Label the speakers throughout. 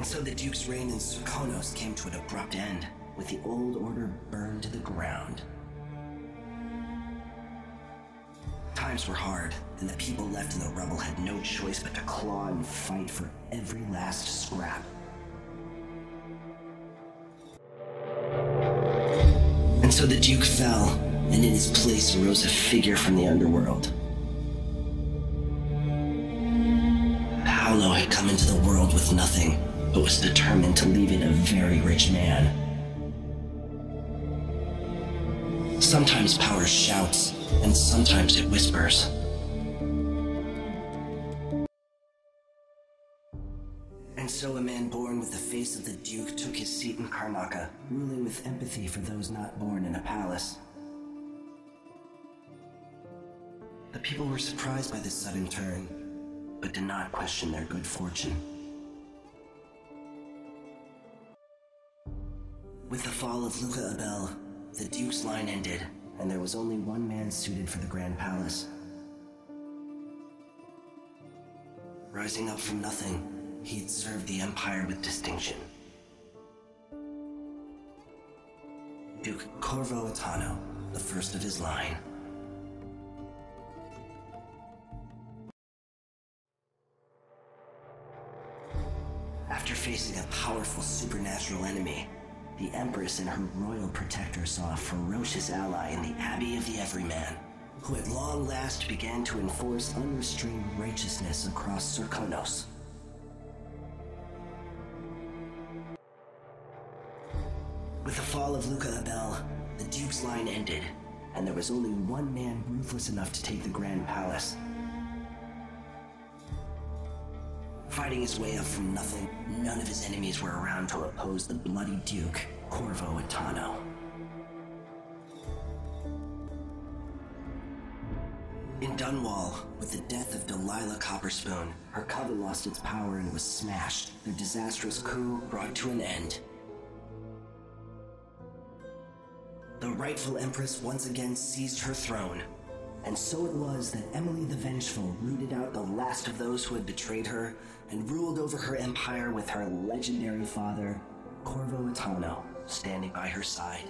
Speaker 1: And so the Duke's reign in Serkonos came to an abrupt end, with the old order burned to the ground. Times were hard, and the people left in the rubble had no choice but to claw and fight for every last scrap. And so the Duke fell, and in his place arose a figure from the underworld. Paolo had come into the world with nothing, but was determined to leave it a very rich man. Sometimes power shouts, and sometimes it whispers. And so a man born with the face of the Duke took his seat in Karnaca, ruling with empathy for those not born in a palace. The people were surprised by this sudden turn, but did not question their good fortune. With the fall of Luca Abel, the Duke's line ended, and there was only one man suited for the Grand Palace. Rising up from nothing, he had served the Empire with distinction. Duke Corvo Attano, the first of his line. After facing a powerful supernatural enemy, the Empress and her royal protector saw a ferocious ally in the Abbey of the Everyman, who at long last began to enforce unrestrained righteousness across Serkonos. With the fall of Luca Abel, the Duke's line ended, and there was only one man ruthless enough to take the Grand Palace. Fighting his way up from nothing, none of his enemies were around to oppose the bloody Duke, Corvo Attano. In Dunwall, with the death of Delilah Copperspoon, her coven lost its power and was smashed, their disastrous coup brought to an end. The rightful Empress once again seized her throne, and so it was that Emily the Vengeful rooted out the last of those who had betrayed her and ruled over her empire with her legendary father, Corvo Attano, standing by her side.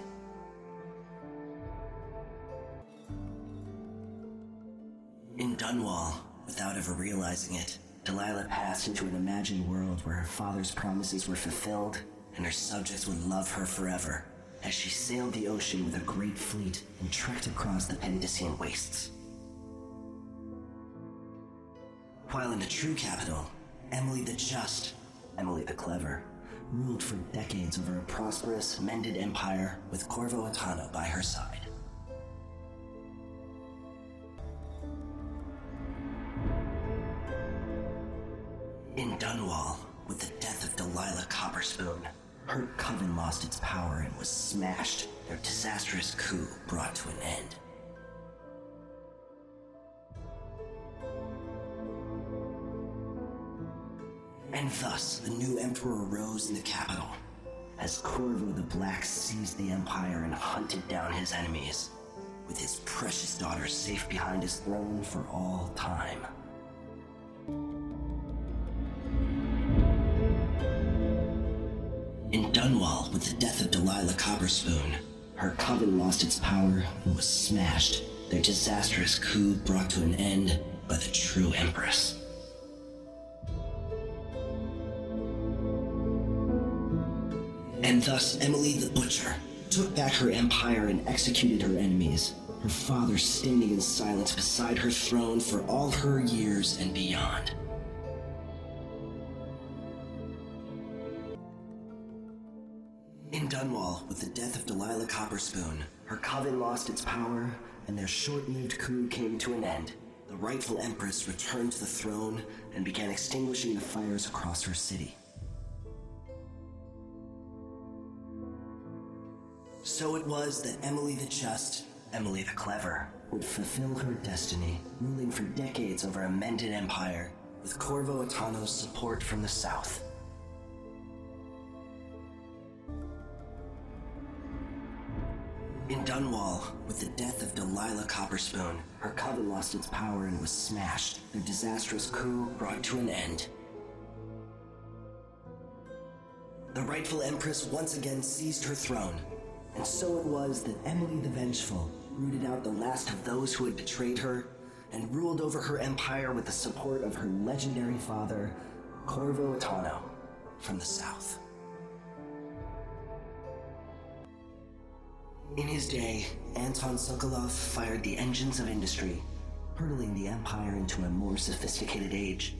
Speaker 1: In Dunwall, without ever realizing it, Delilah passed into an imagined world where her father's promises were fulfilled and her subjects would love her forever, as she sailed the ocean with a great fleet and trekked across the Pendician wastes. While in the true capital, Emily the Just, Emily the Clever, ruled for decades over a prosperous, mended empire with Corvo Attano by her side. In Dunwall, with the death of Delilah Copperspoon, her coven lost its power and was smashed, their disastrous coup brought to an end. And thus, the new emperor rose in the capital, as Corvo the Black seized the empire and hunted down his enemies, with his precious daughter safe behind his throne for all time. In Dunwall, with the death of Delilah Copperspoon, her coven lost its power and was smashed, their disastrous coup brought to an end by the true Empress. And thus Emily the Butcher took back her empire and executed her enemies, her father standing in silence beside her throne for all her years and beyond. In Dunwall, with the death of Delilah Copperspoon, her coven lost its power, and their short-lived coup came to an end. The rightful Empress returned to the throne and began extinguishing the fires across her city. So it was that Emily the Just, Emily the Clever, would fulfill her destiny, ruling for decades over a mended empire, with Corvo Attano's support from the south. In Dunwall, with the death of Delilah Copperspoon, her coven lost its power and was smashed, their disastrous coup brought to an end. The rightful Empress once again seized her throne, and so it was that Emily the Vengeful rooted out the last of those who had betrayed her and ruled over her empire with the support of her legendary father, Corvo Attano, from the south. In his day, Anton Sokolov fired the engines of industry, hurtling the empire into a more sophisticated age.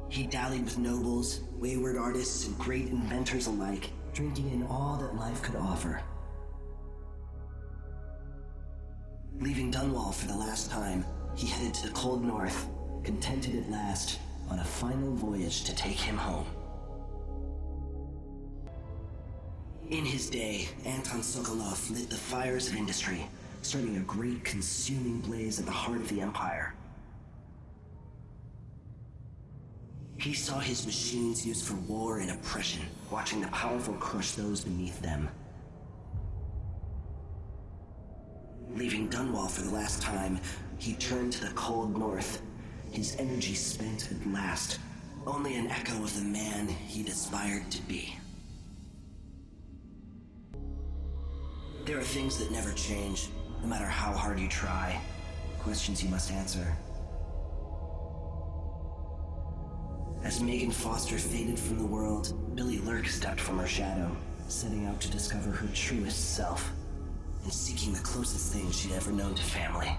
Speaker 1: He dallied with nobles, wayward artists, and great inventors alike, drinking in all that life could offer. Leaving Dunwall for the last time, he headed to the cold north, contented at last, on a final voyage to take him home. In his day, Anton Sokolov lit the fires of industry, starting a great consuming blaze at the heart of the empire. He saw his machines used for war and oppression, watching the powerful crush those beneath them. Leaving Dunwall for the last time, he turned to the cold north, his energy spent at last, only an echo of the man he'd aspired to be. There are things that never change, no matter how hard you try. Questions you must answer. As Megan Foster faded from the world, Billy Lurk stepped from her shadow, setting out to discover her truest self, and seeking the closest thing she'd ever known to family.